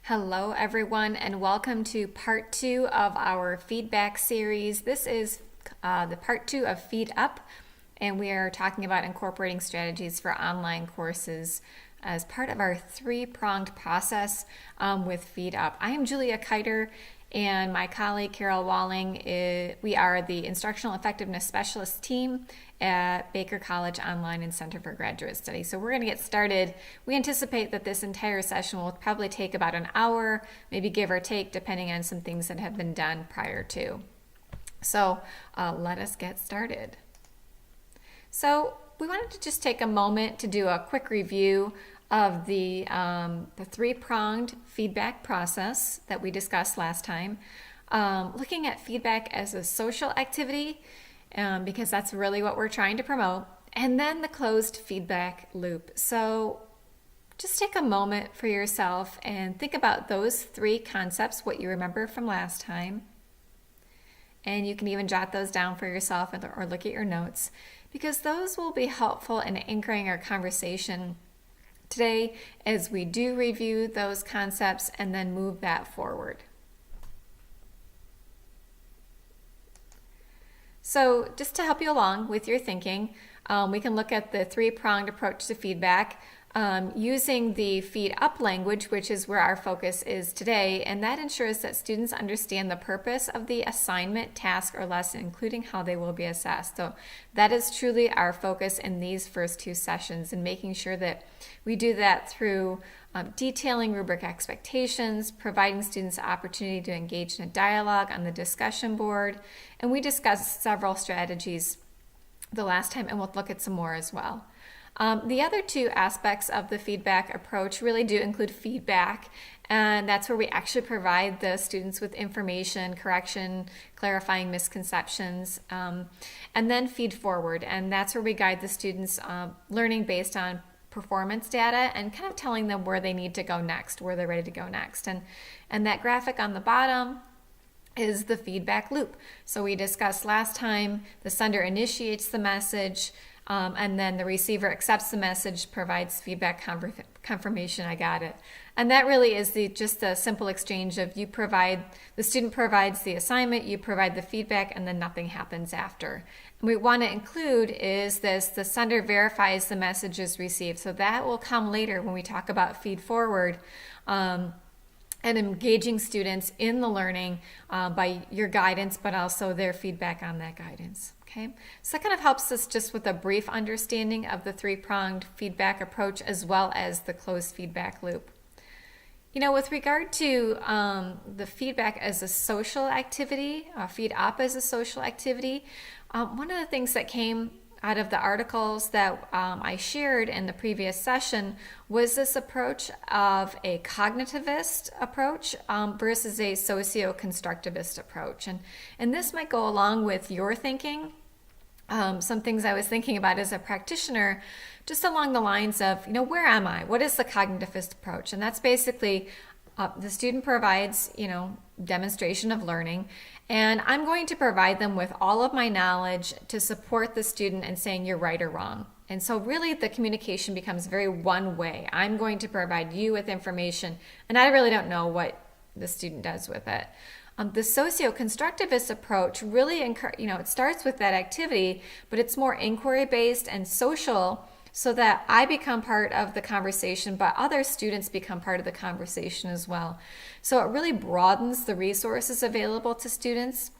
Hello, everyone, and welcome to part 2 of our feedback series. This is the part 2 of Feed Up, and we are talking about incorporating strategies for online courses as part of our three-pronged process with Feed Up. I am Julia Kiter, and my colleague Carol Walling, we are the Instructional Effectiveness Specialist team at Baker College Online and Center for Graduate Studies. So we're going to get started. We anticipate that this entire session will probably take about an hour, maybe give or take, depending on some things that have been done prior to. So let us get started. So we wanted to just take a moment to do a quick review of the three-pronged feedback process that we discussed last time. Looking at feedback as a social activity, because that's really what we're trying to promote, and then the closed feedback loop. So just take a moment for yourself and think about those three concepts, what you remember from last time. And you can even jot those down for yourself or look at your notes, because those will be helpful in anchoring our conversation today as we do review those concepts and then move that forward. So just to help you along with your thinking, we can look at the three-pronged approach to feedback using the Feed Up language, which is where our focus is today, and that ensures that students understand the purpose of the assignment, task, or lesson, including how they will be assessed. So that is truly our focus in these first two sessions, and making sure that we do that through detailing rubric expectations, providing students the opportunity to engage in a dialogue on the discussion board, and we discussed several strategies the last time, and we'll look at some more as well. The other two aspects of the feedback approach really do include feedback, and that's where we actually provide the students with information, correction, clarifying misconceptions, and then feed forward, and that's where we guide the students learning based on performance data and kind of telling them where they need to go next, where they're ready to go next. And that graphic on the bottom is the feedback loop. So we discussed last time, the sender initiates the message, and then the receiver accepts the message, provides feedback confirmation, I got it. And that really is just a simple exchange of the student provides the assignment, you provide the feedback, and then nothing happens after. And we want to include is the sender verifies the message is received. So that will come later when we talk about feed forward. And engaging students in the learning by your guidance, but also their feedback on that guidance. Okay, so that kind of helps us just with a brief understanding of the three-pronged feedback approach as well as the closed feedback loop. You know, with regard to the feedback as a social activity, Feed Up as a social activity, one of the things that came out of the articles that I shared in the previous session was this approach of a cognitivist approach versus a socio-constructivist approach. And this might go along with your thinking. Some things I was thinking about as a practitioner, just along the lines of, where am I? What is the cognitivist approach? And that's basically the student provides, demonstration of learning, and I'm going to provide them with all of my knowledge to support the student in saying you're right or wrong. And so really the communication becomes very one way. I'm going to provide you with information, and I really don't know what the student does with it. The socio-constructivist approach really, it starts with that activity, but it's more inquiry-based and social, so that I become part of the conversation, but other students become part of the conversation as well. So it really broadens the resources available to students,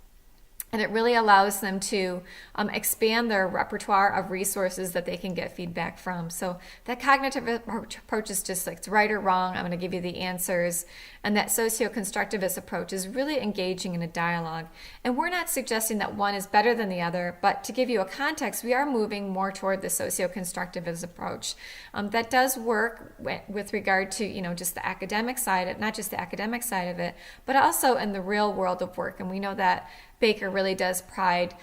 and it really allows them to expand their repertoire of resources that they can get feedback from. So that cognitive approach is just like it's right or wrong, I'm going to give you the answers. And that socio-constructivist approach is really engaging in a dialogue. And we're not suggesting that one is better than the other, but to give you a context, we are moving more toward the socio-constructivist approach. That does work with regard to, just the academic side, not just the academic side of it, but also in the real world of work. And we know that Baker really does pride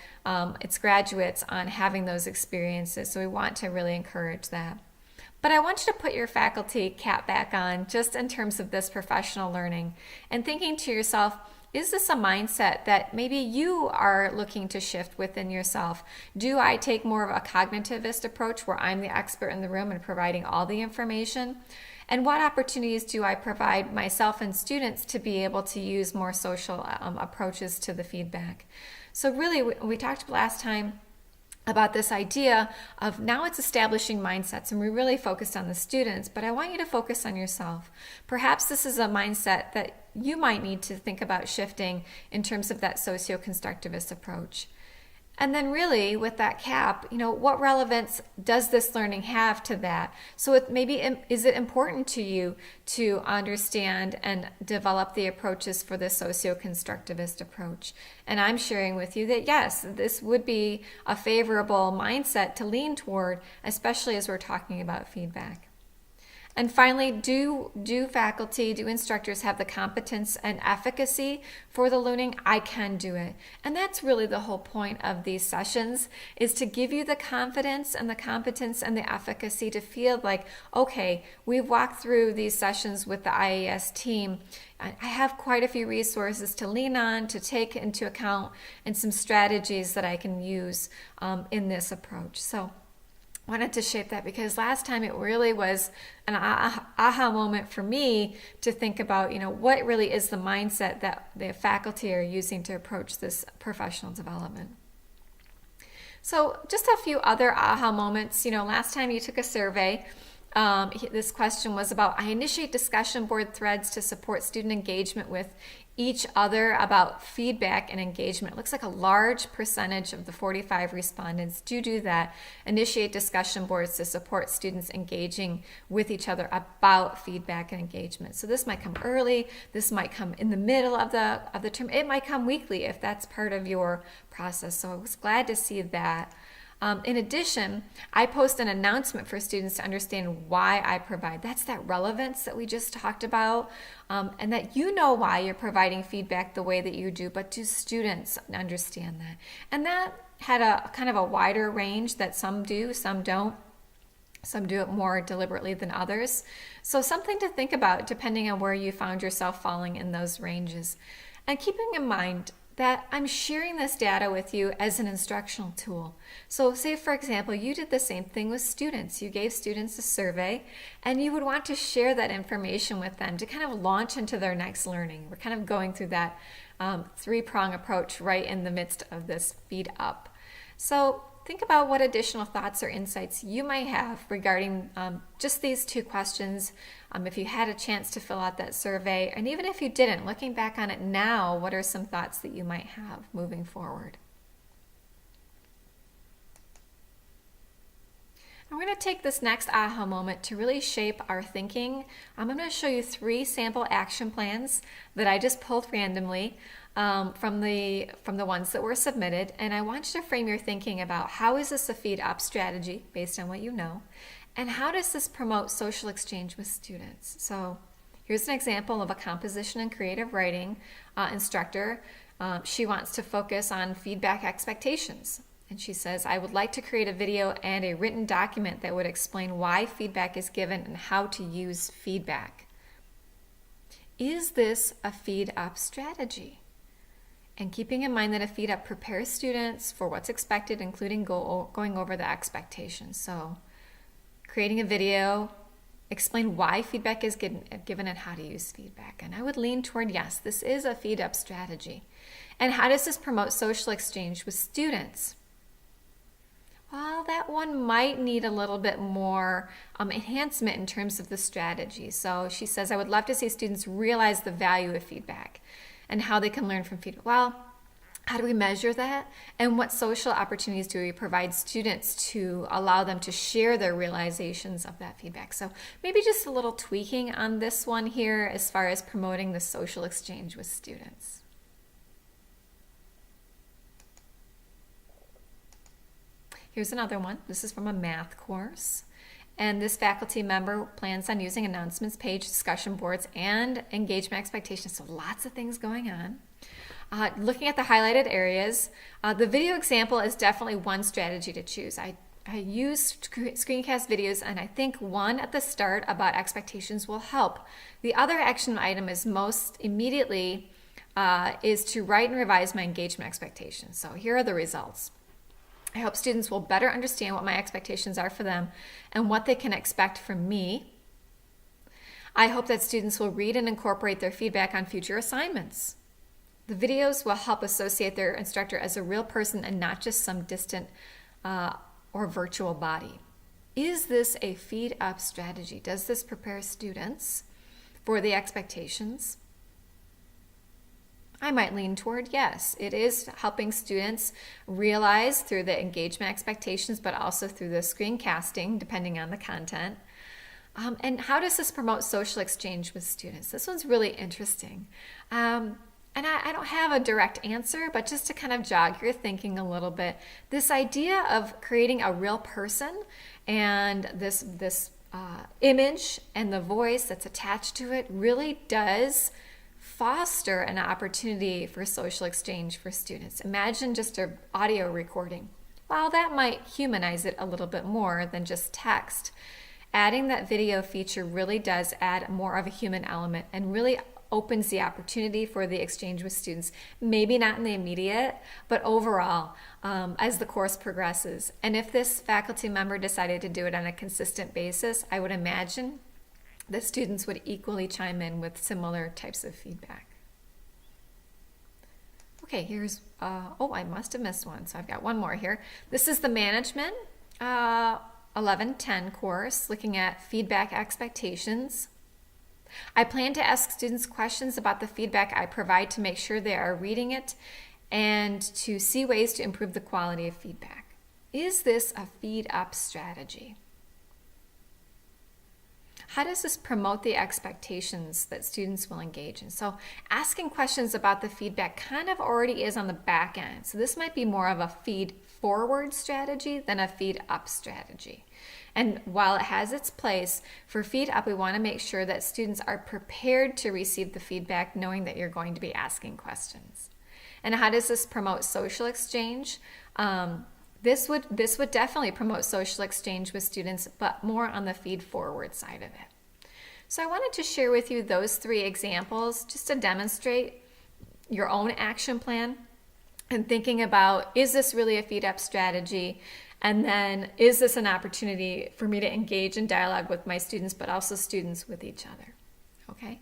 its graduates on having those experiences, so we want to really encourage that. But I want you to put your faculty cap back on just in terms of this professional learning and thinking to yourself, is this a mindset that maybe you are looking to shift within yourself? Do I take more of a cognitivist approach where I'm the expert in the room and providing all the information? And what opportunities do I provide myself and students to be able to use more social approaches to the feedback? So really, we talked last time about this idea of now it's establishing mindsets, and we really focused on the students, but I want you to focus on yourself. Perhaps this is a mindset that you might need to think about shifting in terms of that socio-constructivist approach. And then really with that CAP, what relevance does this learning have to that? So is it important to you to understand and develop the approaches for the socio-constructivist approach? And I'm sharing with you that yes, this would be a favorable mindset to lean toward, especially as we're talking about feedback. And finally, do instructors have the competence and efficacy for the learning? I can do it. And that's really the whole point of these sessions, is to give you the confidence and the competence and the efficacy to feel like, okay, we've walked through these sessions with the IAS team. I have quite a few resources to lean on, to take into account, and some strategies that I can use in this approach. So wanted to shape that because last time it really was an aha moment for me to think about, what really is the mindset that the faculty are using to approach this professional development. So just a few other aha moments. Last time you took a survey. This question was about, I initiate discussion board threads to support student engagement with each other about feedback and engagement. It looks like a large percentage of the 45 respondents do that. Initiate discussion boards to support students engaging with each other about feedback and engagement. So this might come early, this might come in the middle of the term, it might come weekly if that's part of your process. So I was glad to see that. In addition, I post an announcement for students to understand why I provide. That's that relevance that we just talked about, and that why you're providing feedback the way that you do, but do students understand that? And that had a kind of a wider range that some do, some don't. Some do it more deliberately than others. So something to think about depending on where you found yourself falling in those ranges. And keeping in mind that I'm sharing this data with you as an instructional tool. So say, for example, you did the same thing with students. You gave students a survey and you would want to share that information with them to kind of launch into their next learning. We're kind of going through that three-prong approach right in the midst of this feed up. So think about what additional thoughts or insights you might have regarding just these two questions. If you had a chance to fill out that survey, and even if you didn't, looking back on it now, what are some thoughts that you might have moving forward? And we're going to take this next aha moment to really shape our thinking. I'm going to show you 3 sample action plans that I just pulled randomly from the ones that were submitted, and I want you to frame your thinking about how is this a feed up strategy based on what you know, and how does this promote social exchange with students. So here's an example of a composition and creative writing instructor. She wants to focus on feedback expectations, and she says, I would like to create a video and a written document that would explain why feedback is given and how to use feedback. Is this a feed up strategy? And keeping in mind that a feed up prepares students for what's expected, including going over the expectations. So creating a video, explain why feedback is given and how to use feedback. And I would lean toward, yes, this is a feed up strategy. And how does this promote social exchange with students? Well, that one might need a little bit more enhancement in terms of the strategy. So she says, I would love to see students realize the value of feedback and how they can learn from feedback. Well, how do we measure that? And what social opportunities do we provide students to allow them to share their realizations of that feedback? So maybe just a little tweaking on this one here as far as promoting the social exchange with students. Here's another one. This is from a math course. And this faculty member plans on using announcements page, discussion boards, and engagement expectations. So lots of things going on. Looking at the highlighted areas, the video example is definitely one strategy to choose. I use screencast videos, and I think one at the start about expectations will help. The other action item is most immediately is to write and revise my engagement expectations. So here are the results. I hope students will better understand what my expectations are for them and what they can expect from me. I hope that students will read and incorporate their feedback on future assignments. The videos will help associate their instructor as a real person and not just some distant or virtual body. Is this a feed up strategy? Does this prepare students for the expectations? I might lean toward yes. It is helping students realize through the engagement expectations, but also through the screencasting, depending on the content. And how does this promote social exchange with students? This one's really interesting. And I don't have a direct answer, but just to kind of jog your thinking a little bit, this idea of creating a real person and this image and the voice that's attached to it really does foster an opportunity for social exchange for students. Imagine just an audio recording. While that might humanize it a little bit more than just text, adding that video feature really does add more of a human element and really opens the opportunity for the exchange with students, maybe not in the immediate, but overall as the course progresses. And if this faculty member decided to do it on a consistent basis, I would imagine that students would equally chime in with similar types of feedback. Okay, here's, I must have missed one, so I've got one more here. This is the Management 1110 course, looking at feedback expectations. I plan to ask students questions about the feedback I provide to make sure they are reading it and to see ways to improve the quality of feedback. Is this a feed up strategy? How does this promote the expectations that students will engage in? So asking questions about the feedback kind of already is on the back end. So this might be more of a feed forward strategy than a feed up strategy. And while it has its place, for feed up, we want to make sure that students are prepared to receive the feedback, knowing that you're going to be asking questions. And how does this promote social exchange? This would definitely promote social exchange with students, but more on the feed forward side of it. So I wanted to share with you those 3 examples just to demonstrate your own action plan and thinking about, is this really a feed up strategy? And then, is this an opportunity for me to engage in dialogue with my students, but also students with each other? Okay?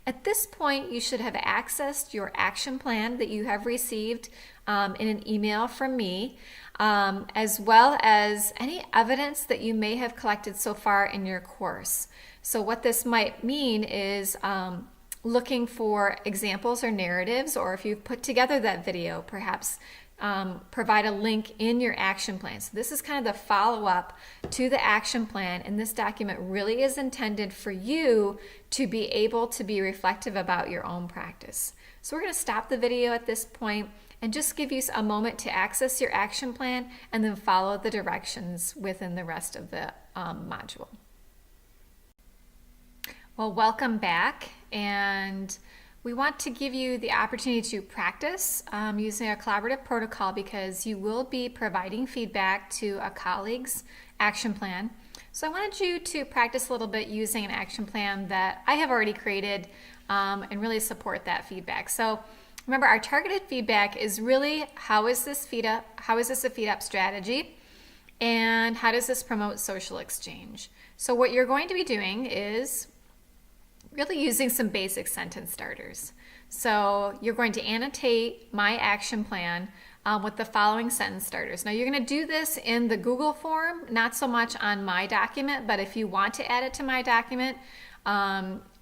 At this point, you should have accessed your action plan that you have received in an email from me, as well as any evidence that you may have collected so far in your course. So what this might mean is looking for examples or narratives, or if you've put together that video, perhaps provide a link in your action plan. So this is kind of the follow-up to the action plan, and this document really is intended for you to be able to be reflective about your own practice. So we're going to stop the video at this point and just give you a moment to access your action plan and then follow the directions within the rest of the module. Well, welcome back, and we want to give you the opportunity to practice using a collaborative protocol, because you will be providing feedback to a colleague's action plan. So I wanted you to practice a little bit using an action plan that I have already created and really support that feedback. So remember, our targeted feedback is really, how is this a feed up strategy, and how does this promote social exchange? So what you're going to be doing is really using some basic sentence starters. So you're going to annotate my action plan with the following sentence starters. Now you're going to do this in the Google form, not so much on my document, but if you want to add it to my document,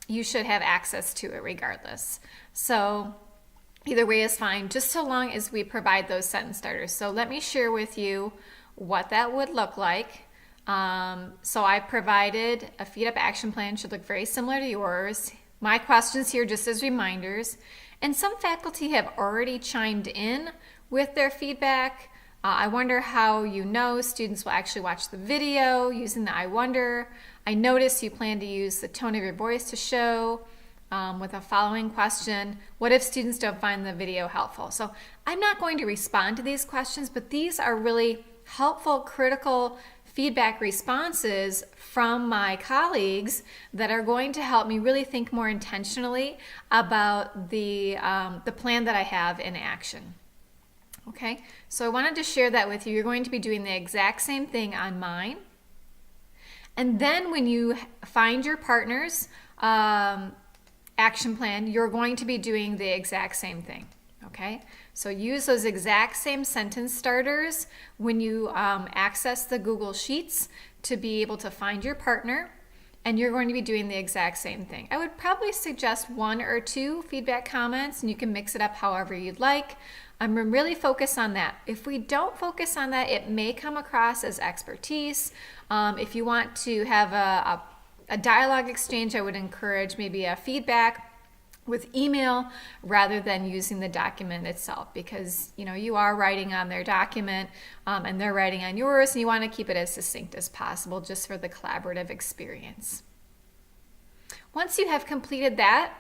you should have access to it regardless. So either way is fine, just so long as we provide those sentence starters. So let me share with you what that would look like. So I provided a feed up action plan, should look very similar to yours. My questions here just as reminders, and some faculty have already chimed in with their feedback. I wonder how you know students will actually watch the video using the I wonder. I notice you plan to use the tone of your voice to show with a following question: what if students don't find the video helpful? So I'm not going to respond to these questions, but these are really helpful, critical feedback responses from my colleagues that are going to help me really think more intentionally about the plan that I have in action. Okay, so I wanted to share that with you. You're going to be doing the exact same thing on mine. And then when you find your partner's action plan, you're going to be doing the exact same thing. Okay, so use those exact same sentence starters when you access the Google Sheets to be able to find your partner, and you're going to be doing the exact same thing. I would probably suggest 1 or 2 feedback comments, and you can mix it up however you'd like. Really focus on that. If we don't focus on that, it may come across as expertise. If you want to have a dialogue exchange, I would encourage maybe a feedback with email rather than using the document itself, because you are writing on their document and they're writing on yours, and you want to keep it as succinct as possible just for the collaborative experience. Once you have completed that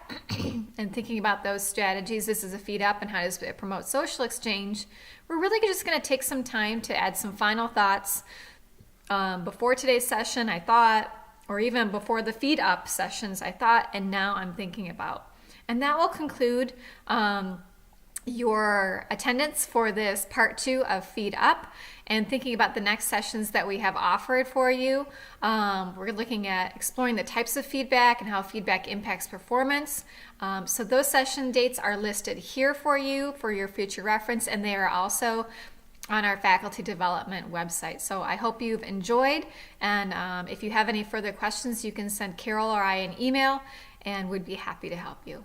and thinking about those strategies, this is a feed up and how to promote social exchange, we're really just going to take some time to add some final thoughts. Before today's session, I thought, or even before the feed up sessions, I thought, and now I'm thinking about. And that will conclude your attendance for this part 2 of Feed Up, and thinking about the next sessions that we have offered for you. We're looking at exploring the types of feedback and how feedback impacts performance. So those session dates are listed here for you for your future reference, and they are also on our faculty development website. So I hope you've enjoyed, and if you have any further questions, you can send Carol or I an email, and we'd be happy to help you.